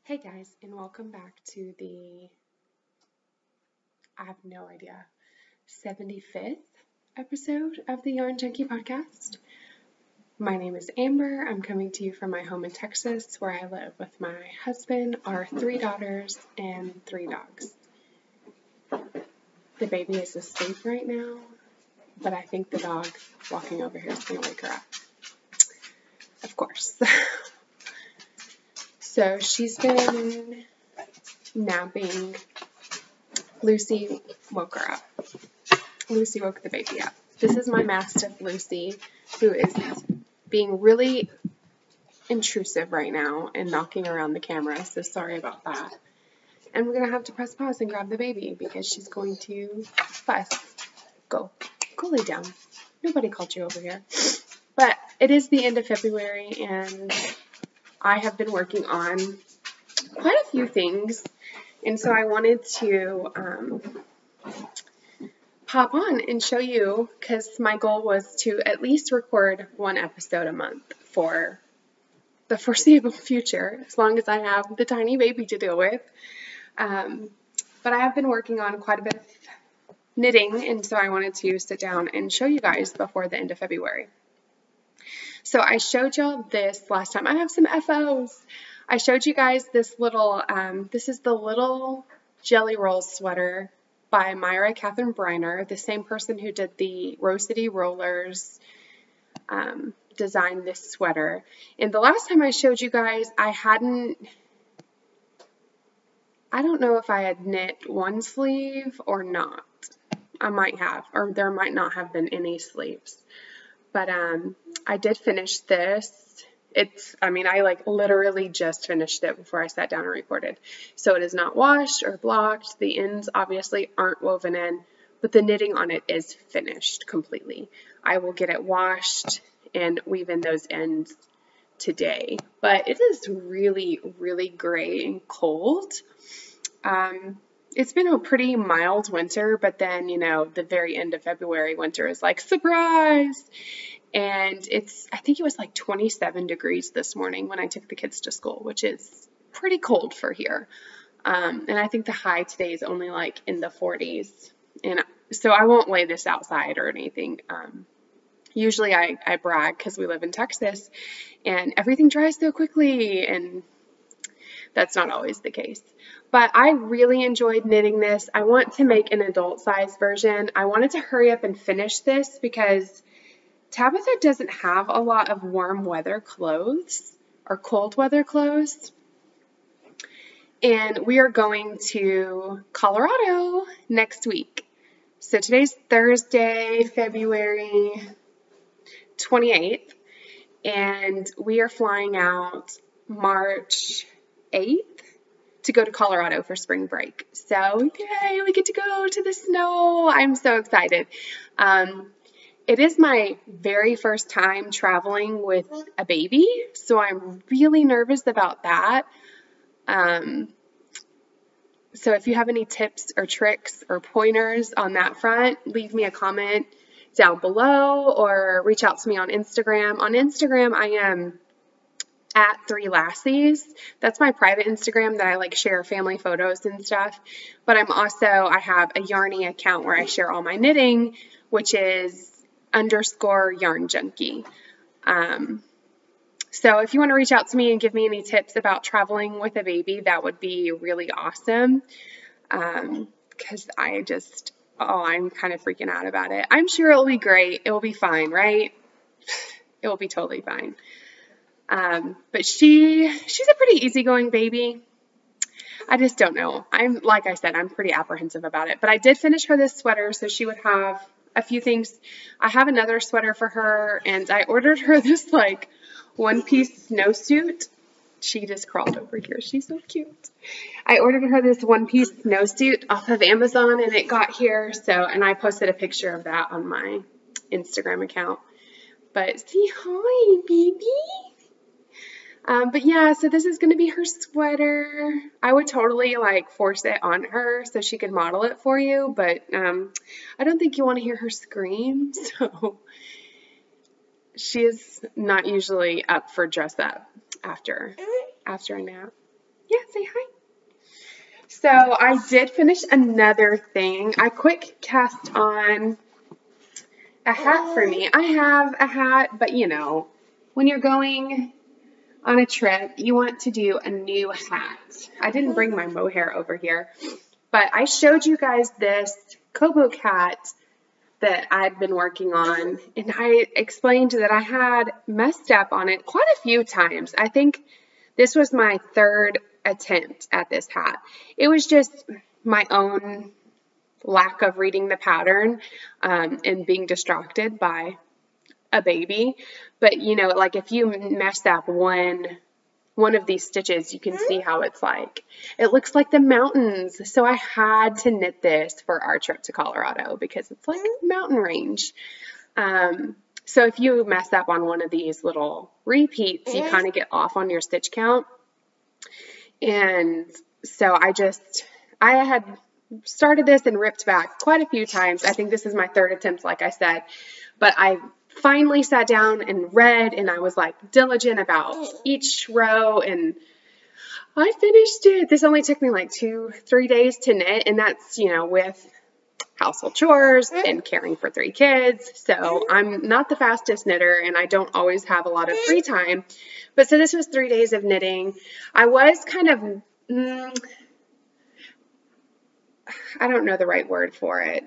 Hey guys, and welcome back to I have no idea, 75th episode of the Yarn Junkie podcast. My name is Amber. I'm coming to you from my home in Texas, where I live with my husband, our 3 daughters, and 3 dogs. The baby is asleep right now, but I think the dog walking over here is going to wake her up. Of course. So she's been napping. Lucy woke her up. Lucy woke the baby up. This is my Mastiff Lucy, who is being really intrusive right now and knocking around the camera, so sorry about that. And we're going to have to press pause and grab the baby because she's going to fuss. Go lay down. Nobody called you over here. But it is the end of February, and I have been working on quite a few things, and so I wanted to pop on and show you, because my goal was to at least record 1 episode a month for the foreseeable future, as long as I have the tiny baby to deal with. But I have been working on quite a bit of knitting, and so I wanted to sit down and show you guys before the end of February. So I showed y'all this last time. I have some FOs. I showed you guys this little, this is the little Jelly Roll sweater by Myra Catherine Briner, the same person who did the Rose City Rollers, designed this sweater. And the last time I showed you guys, I don't know if I had knit one sleeve or not. I might have, or there might not have been any sleeves. But I did finish this. I literally just finished it before I sat down and recorded. So it is not washed or blocked. The ends obviously aren't woven in, but the knitting on it is finished completely. I will get it washed and weave in those ends today. But it is really, really gray and cold. It's been a pretty mild winter, but then, the very end of February, winter is like, surprise! And I think it was like 27 degrees this morning when I took the kids to school, which is pretty cold for here. And I think the high today is only like in the 40s. And so I won't lay this outside or anything. Usually I brag because we live in Texas and everything dries so quickly, and that's not always the case. But I really enjoyed knitting this. I want to make an adult size version. I wanted to hurry up and finish this because Tabitha doesn't have a lot of warm weather clothes or cold weather clothes. And we are going to Colorado next week. So today's Thursday, February 28th, and we are flying out March 8th to go to Colorado for spring break. So yay, we get to go to the snow. I'm so excited. It is my very first time traveling with a baby, so I'm really nervous about that. So if you have any tips or tricks or pointers on that front, leave me a comment down below or reach out to me on Instagram. On Instagram, I am at 3 Lassies. That's my private Instagram that I share family photos and stuff. But I have a Yarny account where I share all my knitting, which is _Yarn Junkie. So if you want to reach out to me and give me any tips about traveling with a baby, that would be really awesome. Because I'm kind of freaking out about it. I'm sure it'll be great. It will be fine, right? It will be totally fine. But she's a pretty easygoing baby. I just don't know. Like I said, I'm pretty apprehensive about it. But I did finish her this sweater, so she would have a few things. I have another sweater for her, and I ordered her this one-piece snowsuit. She just crawled over here. She's so cute. I ordered her this one-piece snowsuit off of Amazon, and it got here. And I posted a picture of that on my Instagram account. But say hi, baby. But yeah, so this is going to be her sweater. I would totally force it on her so she could model it for you, but I don't think you want to hear her scream, so she is not usually up for dress up after a nap. Yeah, say hi. So I did finish another thing. I quick cast on a hat for me. I have a hat, but you know, when you're going on a trip, you want to do a new hat. I didn't bring my mohair over here, but I showed you guys this Kobo cat that I'd been working on, and I explained that I had messed up on it quite a few times. I think this was my third attempt at this hat. It was just my own lack of reading the pattern and being distracted by a baby. But you know, like if you mess up one of these stitches, you can see how it's like. It looks like the mountains. So I had to knit this for our trip to Colorado because it's like mountain range. So if you mess up on one of these little repeats, you kind of get off on your stitch count. And so I had started this and ripped back quite a few times. I think this is my third attempt, like I said, but I finally sat down and read, and I was like diligent about each row, and I finished it. This only took me like 2-3 days to knit, and that's, you know, with household chores and caring for 3 kids. So I'm not the fastest knitter, and I don't always have a lot of free time. But so this was 3 days of knitting. I was kind of, I don't know the right word for it,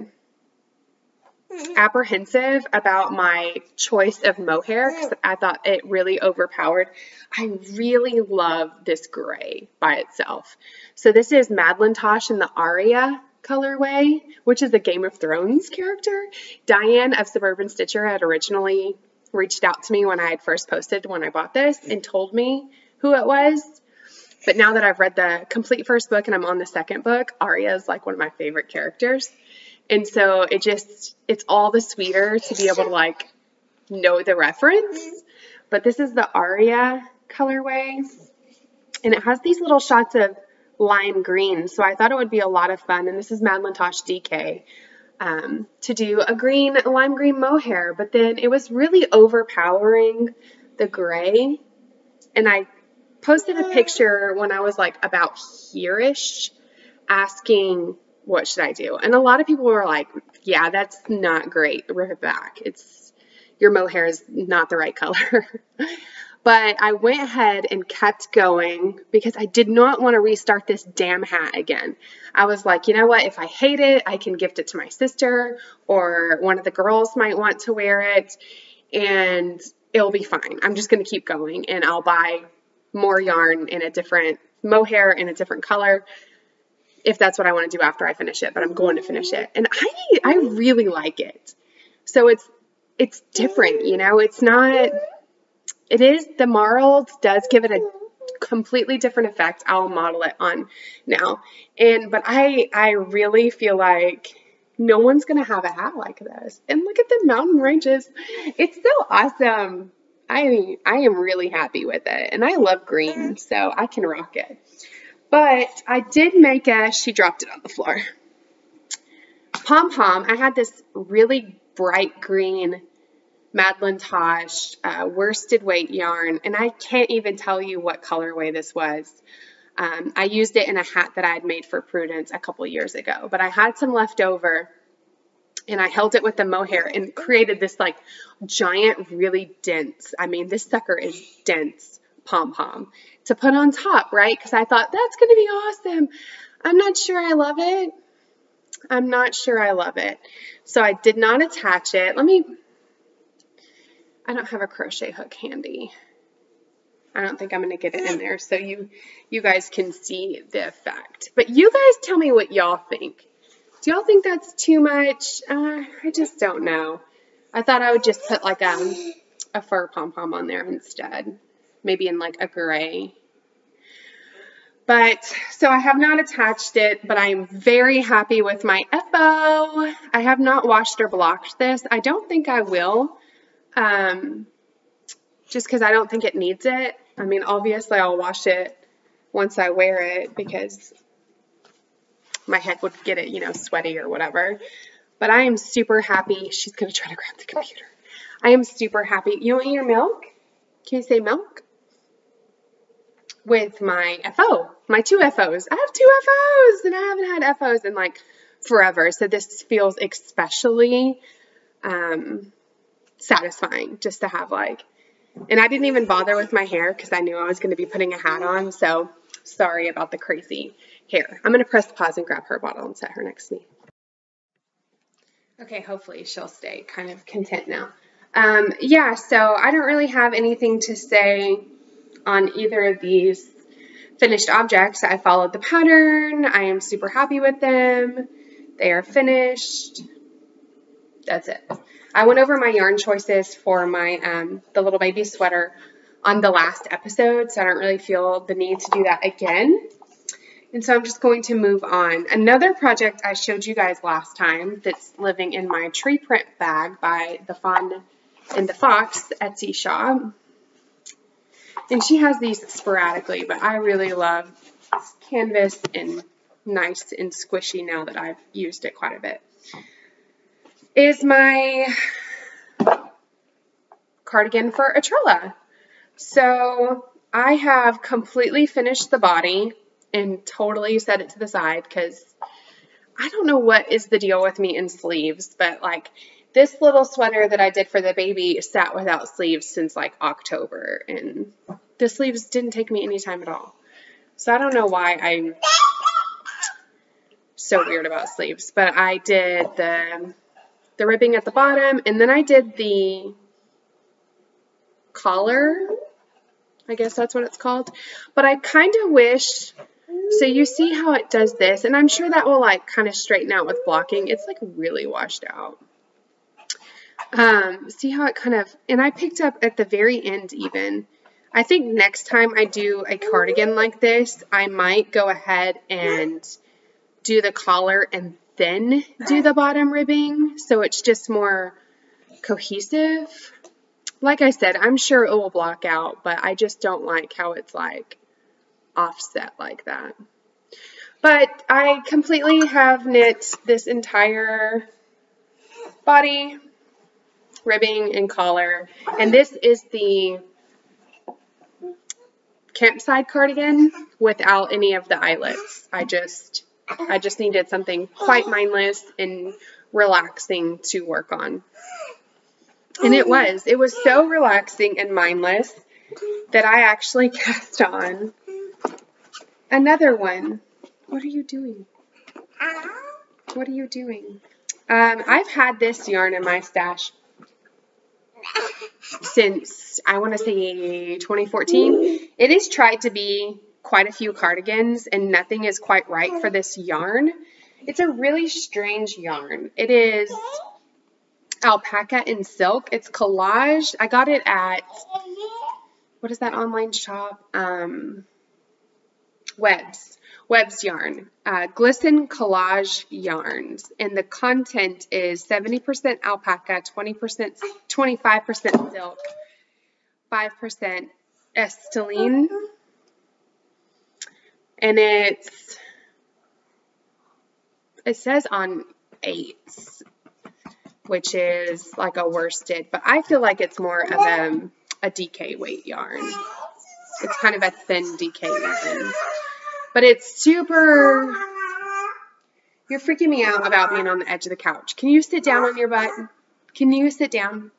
apprehensive about my choice of mohair because I thought it really overpowered. I really love this gray by itself. So this is Madlintosh in the Aria colorway, which is a Game of Thrones character. Diane of Suburban Stitcher had originally reached out to me when I had first posted when I bought this and told me who it was. But now that I've read the complete first book and I'm on the second book, Aria is like one of my favorite characters. And so it's all the sweeter to be able to like know the reference. But this is the Aria colorway, and it has these little shots of lime green. So I thought it would be a lot of fun. And this is Madlintosh DK to do a lime green mohair. But then it was really overpowering the gray. And I posted a picture when I was like about here-ish asking, what should I do? And a lot of people were like, yeah, that's not great. Rip it back. Your mohair is not the right color. But I went ahead and kept going because I did not want to restart this damn hat again. I was like, you know what? If I hate it, I can gift it to my sister, or one of the girls might want to wear it, and it'll be fine. I'm just going to keep going, and I'll buy more yarn in a different mohair in a different color if that's what I want to do after I finish it, but I'm going to finish it. And I really like it. So it's different, you know, the marled does give it a completely different effect. I'll model it on now. But I really feel like no one's going to have a hat like this. And look at the mountain ranges. It's so awesome. I am really happy with it. And I love green, so I can rock it. But I did make she dropped it on the floor. Pom-pom, I had this really bright green Madlintosh worsted weight yarn, and I can't even tell you what colorway this was. I used it in a hat that I had made for Prudence a couple years ago, but I had some left over, and I held it with the mohair and created this like giant, really dense, I mean, this sucker is dense pom-pom to put on top, right? Because I thought that's going to be awesome. I'm not sure I love it. I'm not sure I love it. So I did not attach it. I don't have a crochet hook handy. I don't think I'm going to get it in there so you guys can see the effect. But you guys tell me what y'all think. Do y'all think that's too much? I just don't know. I thought I would just put like a fur pom-pom on there instead. Maybe in like a gray. But, so I have not attached it, but I'm very happy with my FO. I have not washed or blocked this. I don't think I will. Just because I don't think it needs it. I mean, obviously I'll wash it once I wear it because my head would get it, you know, sweaty or whatever. But I am super happy. She's going to try to grab the computer. I am super happy. You want your milk? Can you say milk? with my FO, my 2 FOs. I have 2 FOs and I haven't had FOs in like forever. So this feels especially satisfying just to have like, and I didn't even bother with my hair because I knew I was going to be putting a hat on. So sorry about the crazy hair. I'm going to press pause and grab her bottle and set her next to me. Okay, hopefully she'll stay kind of content now. Yeah, so I don't really have anything to say on either of these finished objects. I followed the pattern. I am super happy with them. They are finished. That's it. I went over my yarn choices for my the little baby sweater on the last episode, so I don't really feel the need to do that again. And so I'm just going to move on. Another project I showed you guys last time that's living in my tree print bag by the Fawn and the Fox Etsy shop. And she has these sporadically, but I really love this canvas and nice and squishy now that I've used it quite a bit. Is my cardigan for Atrella. So I have completely finished the body and totally set it to the side because I don't know what is the deal with me in sleeves, but like this little sweater that I did for the baby sat without sleeves since like October, and the sleeves didn't take me any time at all. So I don't know why I'm so weird about sleeves, but I did the ribbing at the bottom, and then I did the collar. I guess that's what it's called. But I kind of wish, so you see how it does this, and I'm sure that will like kind of straighten out with blocking. It's like really washed out. See how it kind of, and I picked up at the very end even. I think next time I do a cardigan like this, I might go ahead and do the collar and then do the bottom ribbing, so it's just more cohesive. Like I said, I'm sure it will block out, but I just don't like how it's like offset like that. But I completely have knit this entire body, ribbing, and collar, and this is the campsite cardigan without any of the eyelets. I just needed something quite mindless and relaxing to work on. And it was so relaxing and mindless that I actually cast on another one. What are you doing? What are you doing? I've had this yarn in my stash since, I want to say 2014. It has tried to be quite a few cardigans, and nothing is quite right for this yarn. It's a really strange yarn. It is alpaca and silk. It's collage. I got it at, what is that online shop? Webb's yarn. Glisten collage yarns. And the content is 70% alpaca, 25% silk, 5% esteline. And it says on 8s, which is like a worsted, but I feel like it's more of a DK weight yarn. It's kind of a thin DK yarn, but it's super, you're freaking me out about being on the edge of the couch. Can you sit down on your butt? Can you sit down?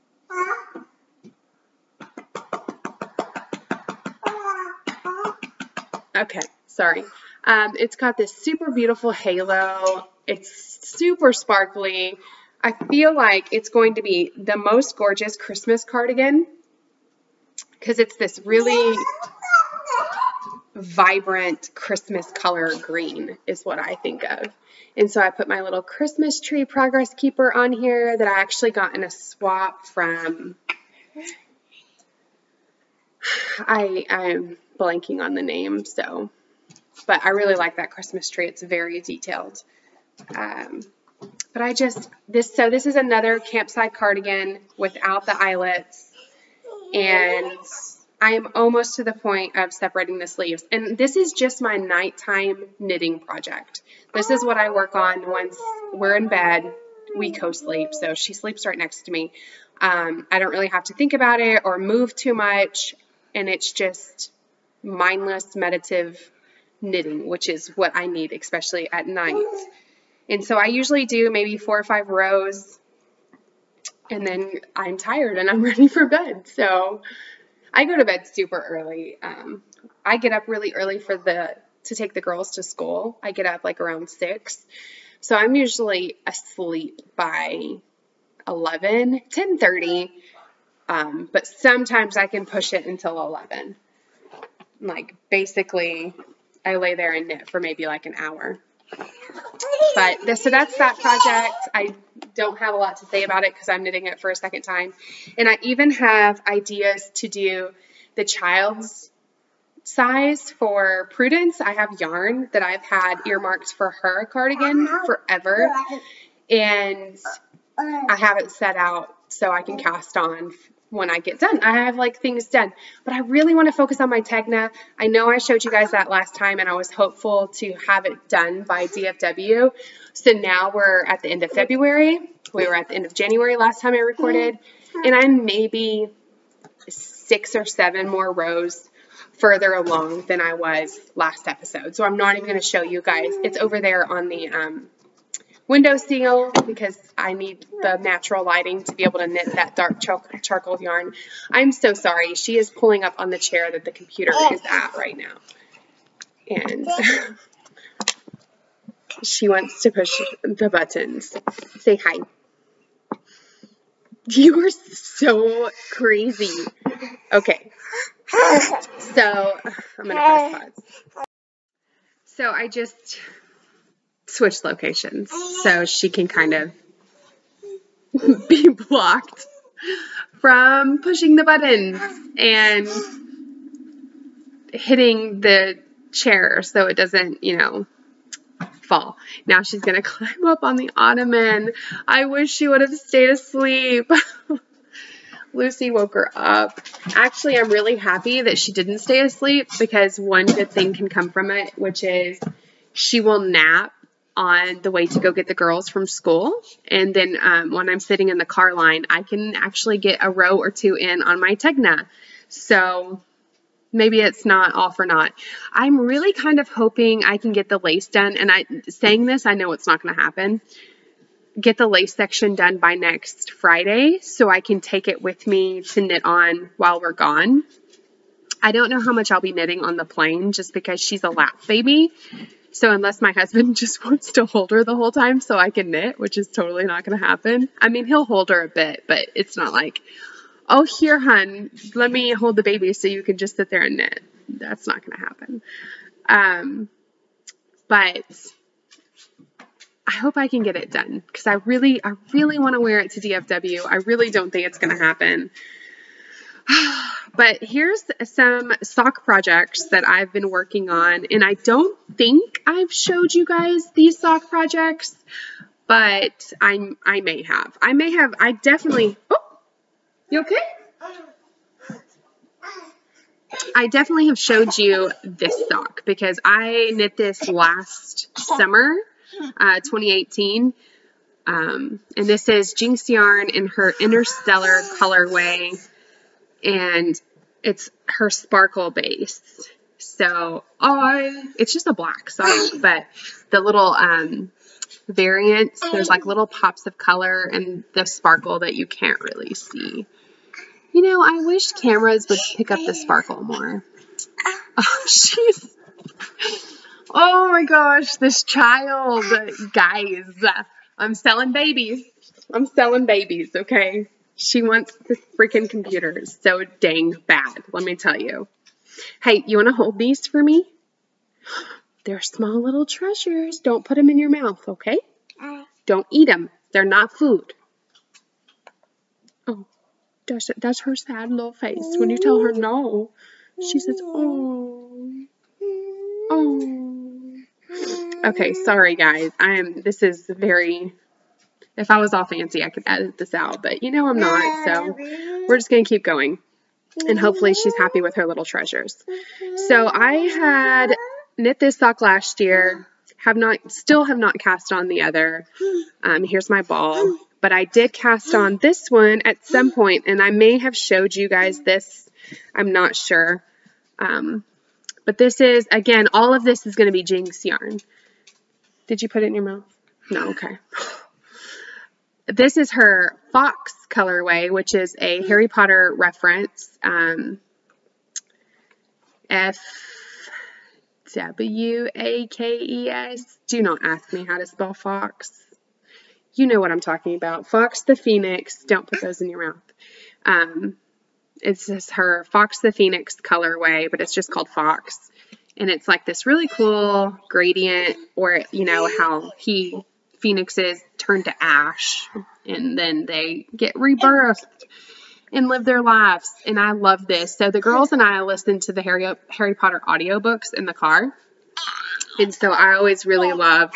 Okay, sorry. It's got this super beautiful halo. It's super sparkly. I feel like it's going to be the most gorgeous Christmas cardigan because it's this really vibrant Christmas color green is what I think of. And so I put my little Christmas tree progress keeper on here that I actually got in a swap from, I'm blanking on the name, so, but I really like that Christmas tree. It's very detailed. But I just, this is another campsite cardigan without the eyelets, and I am almost to the point of separating the sleeves. And this is just my nighttime knitting project. This is what I work on once we're in bed. We co-sleep, so she sleeps right next to me. I don't really have to think about it or move too much, and it's just mindless meditative knitting, which is what I need, especially at night. And so I usually do maybe 4 or 5 rows, and then I'm tired and I'm ready for bed. So I go to bed super early. I get up really early to take the girls to school. I get up like around 6. So I'm usually asleep by 11, 10:30. But sometimes I can push it until 11. Like basically I lay there and knit for maybe like an hour. But so that's that project. I don't have a lot to say about it because I'm knitting it for a second time. And I even have ideas to do the child's size for Prudence. I have yarn that I've had earmarked for her cardigan forever. And I have it set out so I can cast on when I get done. I have like things done, but I really want to focus on my Tegna. I know I showed you guys that last time and I was hopeful to have it done by DFW. So now we're at the end of February. We were at the end of January last time I recorded, and I'm maybe 6 or 7 more rows further along than I was last episode. So I'm not even going to show you guys. It's over there on the windowsill because I need the natural lighting to be able to knit that dark charcoal yarn. I'm so sorry. She is pulling up on the chair that the computer is at right now. And she wants to push the buttons. Say hi. You are so crazy. Okay. So I'm going to press pause. So I just switch locations so she can kind of be blocked from pushing the buttons and hitting the chair so it doesn't, fall. Now she's going to climb up on the ottoman. I wish she would have stayed asleep. Lucy woke her up. Actually, I'm really happy that she didn't stay asleep because one good thing can come from it, which is she will nap on the way to go get the girls from school. And then when I'm sitting in the car line, I can actually get a row or 2 in on my Tegna. So maybe it's not all for naught. I'm really kind of hoping I can get the lace done. And saying this, I know it's not going to happen. Get the lace section done by next Friday so I can take it with me to knit on while we're gone. I don't know how much I'll be knitting on the plane just because she's a lap baby. So unless my husband just wants to hold her the whole time so I can knit, which is totally not going to happen. I mean, he'll hold her a bit, but it's not like, oh, here, hun, let me hold the baby so you can just sit there and knit. That's not going to happen. But I hope I can get it done because I really want to wear it to DFW. I really don't think it's going to happen. But here's some sock projects that I've been working on, and I don't think I've showed you guys these sock projects, but I may have. I definitely, oh, you okay? I definitely have showed you this sock because I knit this last summer, 2018. And this is Jinx yarn in her Interstellar colorway, and it's her sparkle base. So it's just a black sock, but the little variants, there's like little pops of color and the sparkle that you can't really see. I wish cameras would pick up the sparkle more. Oh my gosh, this child, guys. I'm selling babies, okay? She wants the freaking computers so dang bad, let me tell you. Hey, you want to hold these for me? They're small little treasures. Don't put them in your mouth, okay? Don't eat them. They're not food. Oh, that's her sad little face. When you tell her no, she says, oh. Okay, sorry guys. This is very, if I was all fancy, I could edit this out, but I'm not, so we're just going to keep going, and hopefully she's happy with her little treasures. So I had knit this sock last year, still have not cast on the other. Here's my ball, but I did cast on this one at some point, and I may have showed you guys this, I'm not sure. But this is, again, all of this is going to be Jinx yarn. Did you put it in your mouth? No, okay. This is her Fox colorway, which is a Harry Potter reference. F-W-A-K-E-S. Do not ask me how to spell Fox. You know what I'm talking about. Fox the Phoenix. Don't put those in your mouth. It's just her Fox the Phoenix colorway, but it's just called Fox. And it's like this really cool gradient, or, you know, how phoenixes turn to ash and then they get rebirthed and live their lives. And I love this. So the girls and I listen to the Harry Potter audiobooks in the car. And so I always really love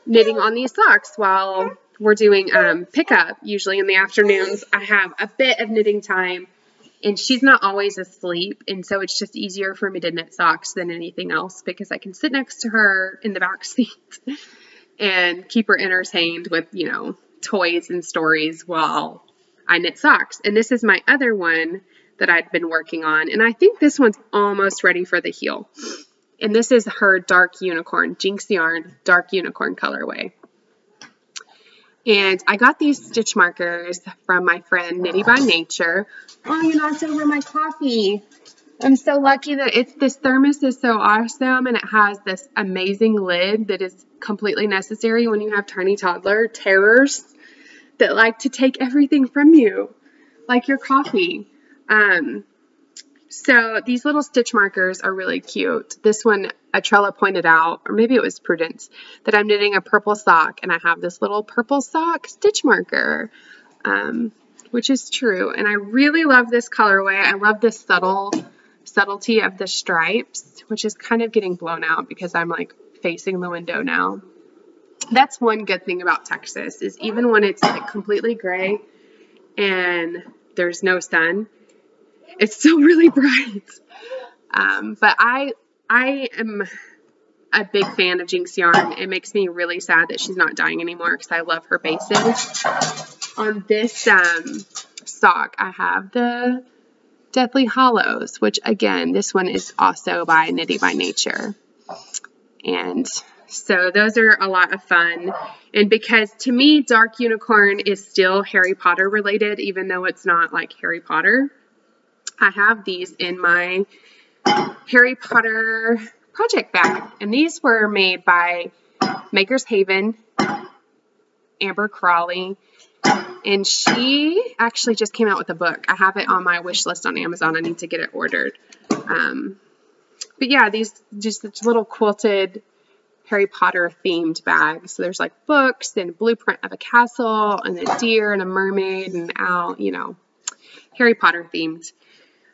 knitting on these socks while we're doing pickup. Usually in the afternoons, I have a bit of knitting time, and she's not always asleep. And so it's just easier for me to knit socks than anything else, because I can sit next to her in the back seat and keep her entertained with, you know, toys and stories while I knit socks. And this is my other one that I'd been working on. And I think this one's almost ready for the heel. And this is her Dark Unicorn, Jinx yarn, Dark Unicorn colorway. And I got these stitch markers from my friend Knitty by Nature. Oh, you knocked over my coffee. I'm so lucky that this thermos is so awesome, and it has this amazing lid that is completely necessary when you have tiny toddler terrors that like to take everything from you, like your coffee. So these little stitch markers are really cute. This one, Atrella pointed out, or maybe it was Prudence, that I'm knitting a purple sock, and I have this little purple sock stitch marker, which is true. And I really love this colorway. I love this subtlety of the stripes, which is kind of getting blown out because I'm like facing the window now. That's one good thing about Texas, is even when it's like completely gray and there's no sun, it's still really bright. But I am a big fan of Jinx yarn. It makes me really sad that she's not dying anymore, because I love her bases. On this sock, I have the Deathly Hollows, which again, this one is also by Knitty by Nature. And so those are a lot of fun. And because to me, Dark Unicorn is still Harry Potter related, even though it's not like Harry Potter, I have these in my Harry Potter project bag. And these were made by Maker's Haven, Amber Crawley. And she actually just came out with a book. I have it on my wish list on Amazon. I need to get it ordered. But yeah, these just little quilted Harry Potter themed bags. So there's like books and a blueprint of a castle and a deer and a mermaid and owl, you know, Harry Potter themed.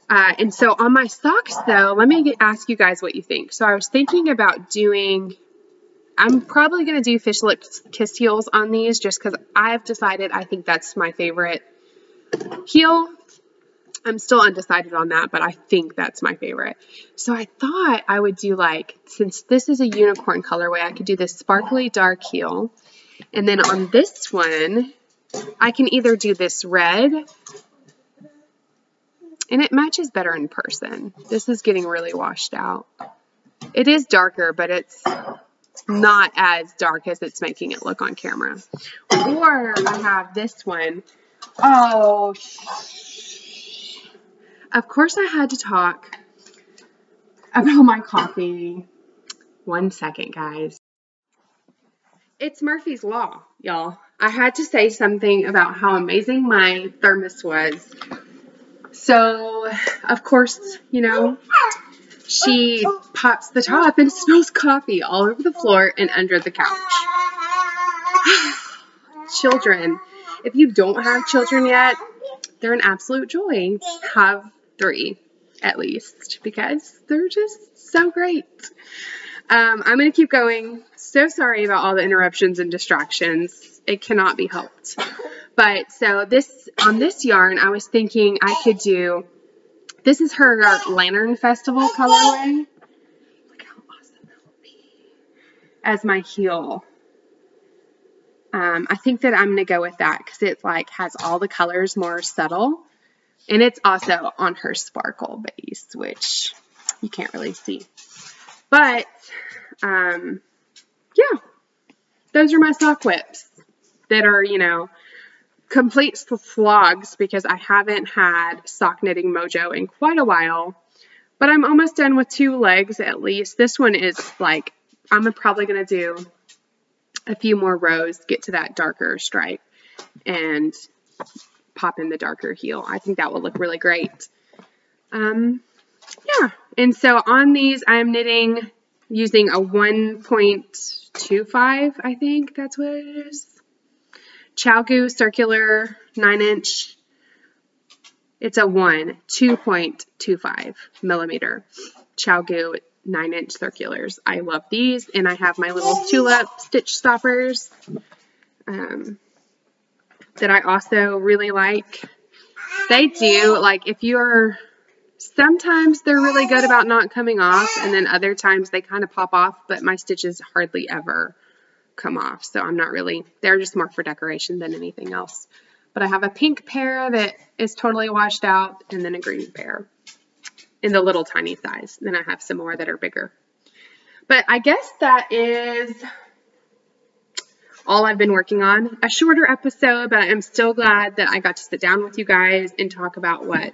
And so on my socks though, let me ask you guys what you think. So I was thinking about I'm probably going to do fish lip kiss heels on these, just because I've decided I think that's my favorite heel. I'm still undecided on that, but I think that's my favorite. So I thought I would do, like, since this is a unicorn colorway, I could do this sparkly dark heel. And then on this one, I can either do this red, and it matches better in person. This is getting really washed out. It is darker, but it's not as dark as it's making it look on camera. Or I have this one. Oh, of course I had to talk about my coffee. 1 second, guys. It's Murphy's Law, y'all. I had to say something about how amazing my thermos was. So, of course, you know, she pops the top and smells coffee all over the floor and under the couch. Children. If you don't have children yet, they're an absolute joy. Have 3 at least, because they're just so great. I'm going to keep going. So sorry about all the interruptions and distractions. It cannot be helped. But so on this yarn, I was thinking I could do, this is her Lantern Festival colorway. Look how awesome that will be as my heel. I think that I'm going to go with that because it like has all the colors more subtle. And it's also on her sparkle base, which You can't really see. But, yeah, those are my sock whips that are, you know, complete slogs because I haven't had sock knitting mojo in quite a while. But I'm almost done with 2 legs at least. This one is like, I'm probably going to do a few more rows, get to that darker stripe, and pop in the darker heel. I think that will look really great. Yeah, and so on these, I'm knitting using a 1.25, I think that's what it is. Chalgu circular 9-inch. It's a 2.25 millimeter Chalgu 9-inch circulars. I love these, and I have my little tulip stitch stoppers that I also really like. They do, like, if you're, sometimes they're really good about not coming off, and then other times they kind of pop off, but my stitches hardly ever come off, so I'm not really, they're just more for decoration than anything else. But I have a pink pair that is totally washed out, and then a green pair in the little tiny size. Then I have some more that are bigger. But I guess that is all I've been working on. A shorter episode, but I'm still glad that I got to sit down with you guys and talk about what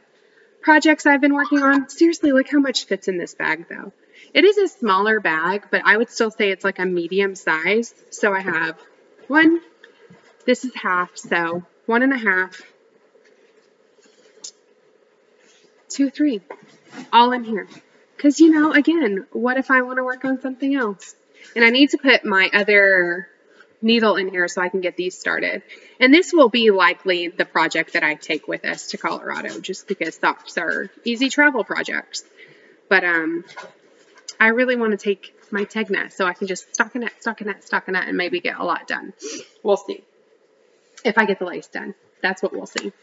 projects I've been working on. Seriously, look how much fits in this bag, though. It is a smaller bag, but I would still say it's like a medium size. So I have one, this is half, so 1.5, 2, 3, all in here. Because, you know, again, what if I want to work on something else? And I need to put my other needle in here so I can get these started. And this will be likely the project that I take with us to Colorado, just because socks are easy travel projects. But I really want to take my Tegna so I can just stockinette, and maybe get a lot done. We'll see. If I get the lace done, that's what we'll see.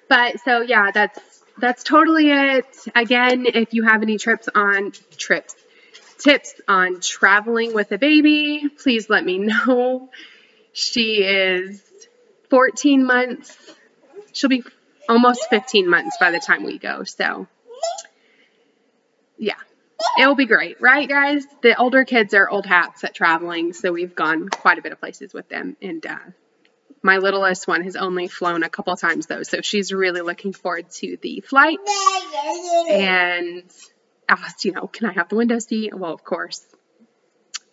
But so yeah, that's totally it. Again, if you have any tips on traveling with a baby, please let me know. She is 14 months. She'll be almost 15 months by the time we go. So yeah, it'll be great, right, guys? The older kids are old hats at traveling, so we've gone quite a bit of places with them. And my littlest one has only flown a couple times, though, so she's really looking forward to the flight. And asked, you know, can I have the window seat? Well, of course.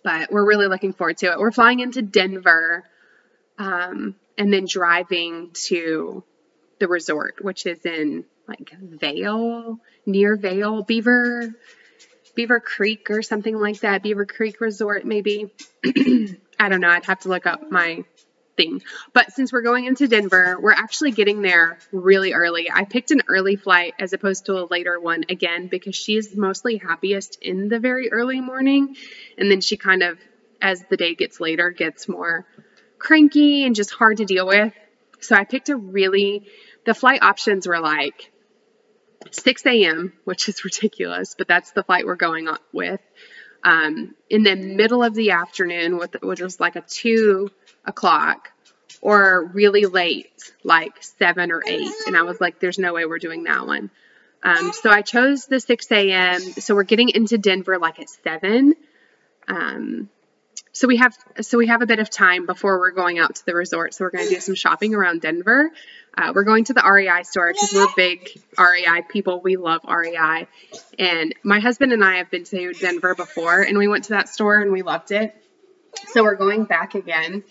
But we're really looking forward to it. We're flying into Denver and then driving to the resort, which is in like Vail, near Vail, Beaver Creek or something like that. Beaver Creek Resort, maybe. I don't know. I'd have to look up my thing. But since we're going into Denver, we're actually getting there really early. I picked an early flight as opposed to a later one, again, because she's mostly happiest in the very early morning. And then she kind of, as the day gets later, gets more cranky and just hard to deal with. So I picked the flight options were like 6 a.m., which is ridiculous, but that's the flight we're going on with. In the middle of the afternoon, which was like a 2 o'clock, or really late, like 7 or 8. And I was like, there's no way we're doing that one. So I chose the 6 a.m. So we're getting into Denver like at 7. So we have a bit of time before we're going out to the resort. So we're going to do some shopping around Denver. We're going to the REI store because we're big REI people. We love REI. And my husband and I have been to Denver before, and we went to that store and we loved it. So we're going back again.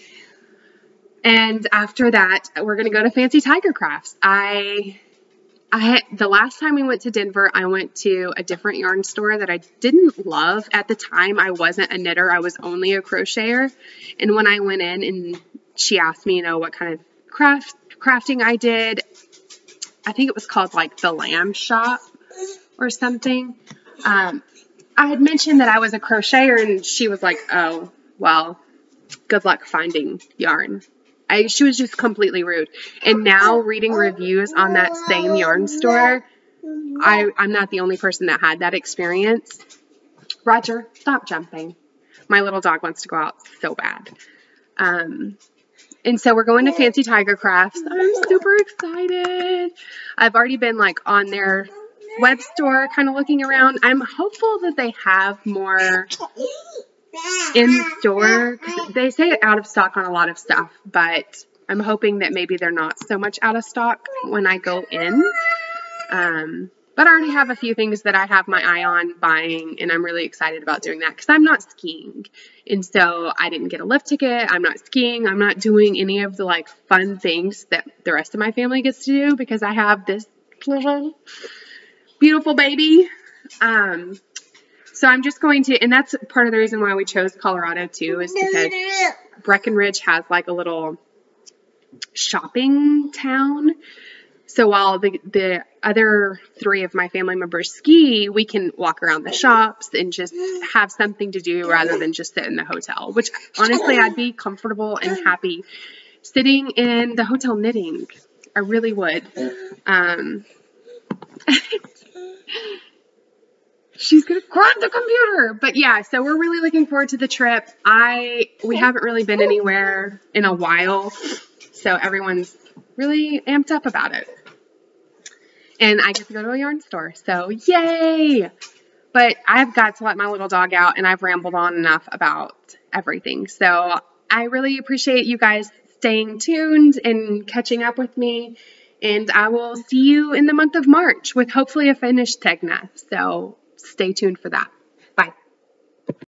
And after that, we're going to go to Fancy Tiger Crafts. The last time we went to Denver, I went to a different yarn store that I didn't love. At the time, I wasn't a knitter. I was only a crocheter. And when I went in and she asked me, you know, what kind of crafting I did, I think it was called like the Lamb Shop or something. I had mentioned that I was a crocheter, and she was like, oh, well, good luck finding yarn. She was just completely rude. And now reading reviews on that same yarn store, I'm not the only person that had that experience. Roger, stop jumping. My little dog wants to go out so bad. And so we're going to Fancy Tiger Crafts. I'm super excited. I've already been like on their web store, kind of looking around. I'm hopeful that they have more in store. They say out of stock on a lot of stuff, but I'm hoping that maybe they're not so much out of stock when I go in. But I already have a few things that I have my eye on buying, and I'm really excited about doing that because I'm not skiing. And so I didn't get a lift ticket. I'm not skiing. I'm not doing any of the like fun things that the rest of my family gets to do because I have this little beautiful baby. So I'm just going to, and that's part of the reason why we chose Colorado too, is because Breckenridge has like a little shopping town. So while the other 3 of my family members ski, we can walk around the shops and just have something to do rather than just sit in the hotel, which honestly I'd be comfortable and happy sitting in the hotel knitting. I really would. She's going to grab the computer. But yeah, so we're really looking forward to the trip. We haven't really been anywhere in a while, so everyone's really amped up about it. And I get to go to a yarn store, so yay! But I've got to let my little dog out, and I've rambled on enough about everything. So I really appreciate you guys staying tuned and catching up with me. And I will see you in the month of March with hopefully a finished Tegna. So stay tuned for that.